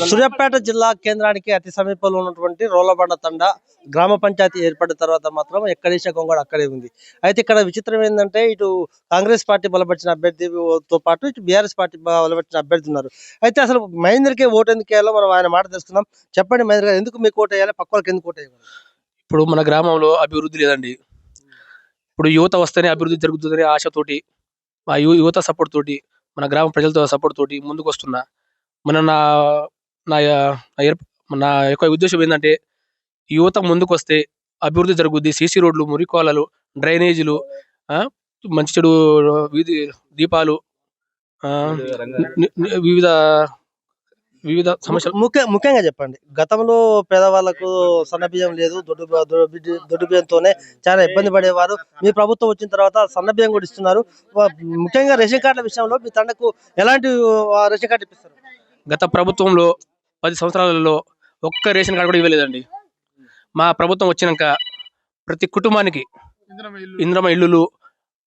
సూర్యాపేట జిల్లా కేంద్రానికి అతి సమీపంలో ఉన్నటువంటి రోలబండ తండ గ్రామ పంచాయతీ ఏర్పడిన తర్వాత మాత్రం ఎక్కడేసిన గొంగళ అక్కడే ఉంది. అయితే ఇక్కడ విచిత్రం ఏంటంటే ఇటు కాంగ్రెస్ పార్టీ బలపరిచిన అభ్యర్థితో పాటు ఇటు బీఆర్ఎస్ పార్టీ బలపరిచిన అభ్యర్థి ఉన్నారు. అయితే అసలు మహేందర్కే ఓటు ఎందుకు వేయాలో మనం ఆయన మాట తెలుసుకుందాం. చెప్పండి మహేందర్ గారు, ఎందుకు మీకు ఓటు వేయాలి, పక్క వాళ్ళకి ఎందుకు ఓటు వేయాలి? ఇప్పుడు మన గ్రామంలో అభివృద్ధి లేదండి. ఇప్పుడు యువత వస్తేనే అభివృద్ధి జరుగుతుందనే ఆశతోటి ఆ యువత సపోర్ట్ తోటి మన గ్రామ ప్రజలతో సపోర్ట్ తోటి ముందుకు వస్తున్నా. మన నా నా నా ఏర్ప- నా యొక్క ఉద్దేశం ఏంటంటే యువత ముందుకు వస్తే అభివృద్ధి జరుగుద్ది. సీసీ రోడ్లు, మురికాలలు, డ్రైనేజీలు, ఆ, మంచి చెడు వీధి దీపాలు, ఆ, వివిధ వివిధ సమస్యలు. ముఖ్యంగా చెప్పండి, గతంలో పేదవాళ్లకు సన్నబియ్యం లేదు, దొడ్డు బియ్యంతోనే చాలా ఇబ్బంది పడేవారు. మీ ప్రభుత్వం వచ్చిన తర్వాత సన్నబియ్యం కూడా ఇస్తున్నారు. ముఖ్యంగా రేషన్ కార్డుల విషయంలో మీ తండకు ఎలాంటి రేషన్ కార్డు ఇప్పిస్తారు? గత ప్రభుత్వంలో 10 సంవత్సరాలలో ఒక్క రేషన్ కార్డు కూడా ఇవ్వలేదండి. మా ప్రభుత్వం వచ్చినాక ప్రతి కుటుంబానికి ఇంద్రమ ఇల్లులు,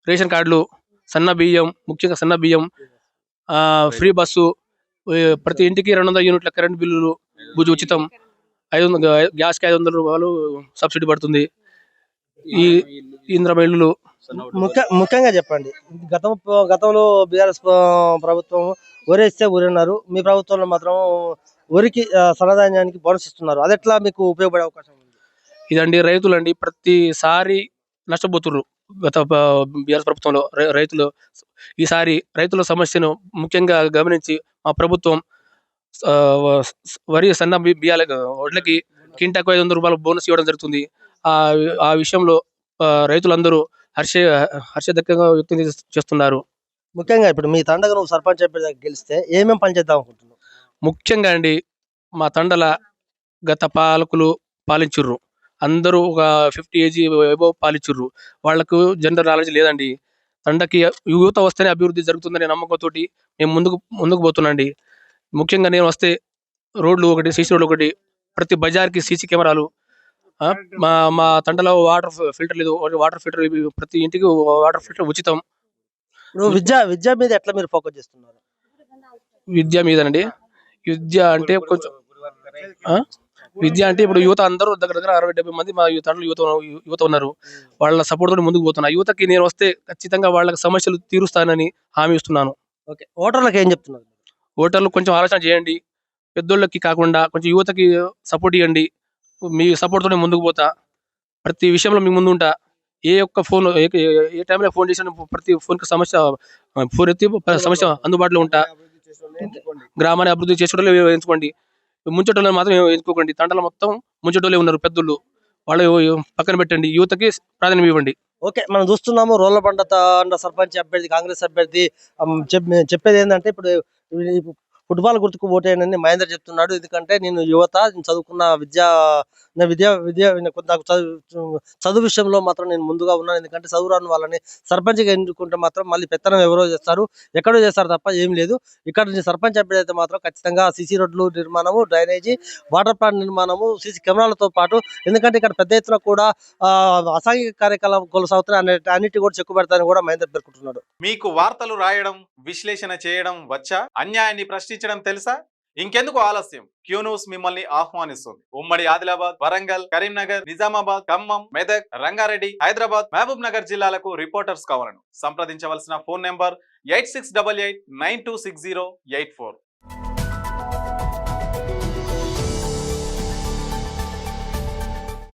రేషన్ కార్డులు, సన్న బియ్యం, ముఖ్యంగా సన్న బియ్యం, ఫ్రీ బస్సు, ప్రతి ఇంటికి 200 యూనిట్ల కరెంట్ బిల్లులు, ఉచితం, 500 గ్యాస్కి 500 రూపాయలు సబ్సిడీ పడుతుంది. ఈ ఇంద్రమ ఇల్లులు ముఖ్యంగా చెప్పండి, గతంలో బీఆర్ఎస్ ప్రభుత్వం వరేస్తే ఊరన్నారు. మీ ప్రభుత్వంలో మాత్రం వరికి సన్నధాన్యానికి బోనస్ ఇస్తున్నారు. అది ఎట్లా మీకు ఉపయోగపడే అవకాశం ఉంది? ఇదండి రైతులండి ప్రతిసారి నష్టపోతున్నారు. గత బీఆర్ఎస్ ప్రభుత్వంలో రైతులు ఈసారి రైతుల సమస్యను ముఖ్యంగా గమనించి మా ప్రభుత్వం వరి సన్న బియ్యాల వడ్లకి కింటాకు 500 రూపాయల బోనస్ ఇవ్వడం జరుగుతుంది. ఆ విషయంలో రైతులందరూ హర్షదక్కంగా వ్యక్తం చేస్తున్నారు. ముఖ్యంగా ఇప్పుడు మీ తండకు నువ్వు సర్పంచ్ అభ్యర్థిగా గెలిస్తే ఏమేమి పని చేద్దాం అనుకుంటున్నావు? ముఖ్యంగా అండి, మా తండల గత పాలకులు పాలించుర్రు, అందరూ ఒక 50 ఏజీ ఎబోవ్ పాలించుర్రు. వాళ్లకు జనరల్ నాలెడ్జ్ లేదండి. తండకి యువత వస్తేనే అభివృద్ధి జరుగుతుందనే నమ్మకంతో మేము ముందుకు పోతున్నాండి. ముఖ్యంగా నేను వస్తే రోడ్లు ఒకటి, సీసీ రోడ్లు ఒకటి, ప్రతి బజార్కి సీసీ కెమెరాలు, మా తండలో వాటర్ ఫిల్టర్ లేదు, వాటర్ ఫిల్టర్ ప్రతి ఇంటికి వాటర్ ఫిల్టర్ ఉచితం. విద్య మీద ఎట్లా మీరు ఫోకస్ చేస్తున్నారు? విద్య మీదనండి. విద్య అంటే కొంచెం విద్య అంటే ఇప్పుడు యువత అందరూ దగ్గర 60-70 మంది మా తండ్రులు యువత ఉన్నారు. వాళ్ళ సపోర్ట్ తోటి ముందుకు పోతున్నా. యువతకి నేను వస్తే ఖచ్చితంగా వాళ్ళకి సమస్యలు తీరుస్తానని హామీ ఇస్తున్నాను. ఓకే, ఓటర్లకు ఏం చెప్తున్నారు? ఓటర్లు కొంచెం ఆలోచన చేయండి. పెద్దోళ్ళకి కాకుండా కొంచెం యువతకి సపోర్ట్ ఇవ్వండి. మీ సపోర్ట్ తోనే ముందుకు పోతా. ప్రతి విషయంలో మీ ముందు ఉంటా. ఏ ఒక్క ఫోన్ ఏ టైంలో ఫోన్ చేసిన ప్రతి ఫోన్కి ఫోన్ ఎత్తి సమస్య అందుబాటులో ఉంటా. గ్రామాన్ని అభివృద్ధి చేసుకోవడం ఎంచుకోండి. ముంచటోళ్ళని మాత్రం ఎంచుకోకండి. తండలు మొత్తం ముంచటోళ్ళే ఉన్నారు పెద్దోళ్ళు, వాళ్ళు పక్కన పెట్టండి. యువతకి ప్రాధాన్యం ఇవ్వండి. ఓకే, మనం చూస్తున్నాము రోళ్లబండ తండ సర్పంచ్ అభ్యర్థి, కాంగ్రెస్ అభ్యర్థి చెప్పేది ఏంటంటే ఇప్పుడు ఫుట్బాల్ గుర్తుకు ఓటేయనని మహేందర్ చెప్తున్నాడు. ఎందుకంటే నేను యువత, చదువుకున్న నాకు చదువు విషయంలో మాత్రం నేను ముందుగా ఉన్నాను. ఎందుకంటే చదువు రాని వాళ్ళని సర్పంచ్గా ఎన్నుకుంటే మాత్రం మళ్ళీ పెత్తనం ఎవరో చేస్తారు, ఎక్కడో చేస్తారు తప్ప ఏం లేదు. ఇక్కడ సర్పంచ్ అభ్యర్థి అయితే మాత్రం ఖచ్చితంగా సీసీ రోడ్లు నిర్మాణము, డ్రైనేజీ, వాటర్ ప్లాంట్ నిర్మాణము, సీసీ కెమెరాలతో పాటు, ఎందుకంటే ఇక్కడ పెద్ద ఎత్తున కూడా అసాంఘిక కార్యకలాపాలు కొనసాగుతున్నాయి, అన్నిటి కూడా చెక్కుబెడతానని కూడా మహేందర్ పేర్కొంటున్నాడు. మీకు వార్తలు రాయడం, విశ్లేషణ చేయడం వచ్చా? అన్యాయాన్ని ప్రశ్నించడం తెలుసా? ఇంకెందుకు ఆలస్యం? క్యూ న్యూస్ మిమ్మల్ని ఆహ్వానిస్తుంది. ఉమ్మడి ఆదిలాబాద్, వరంగల్, కరీంనగర్, నిజామాబాద్, ఖమ్మం, మెదక్, రంగారెడ్డి, హైదరాబాద్, మహబూబ్ నగర్ జిల్లాలకు రిపోర్టర్స్ కావాలను సంప్రదించవలసిన ఫోన్ నెంబర్ 8688926084.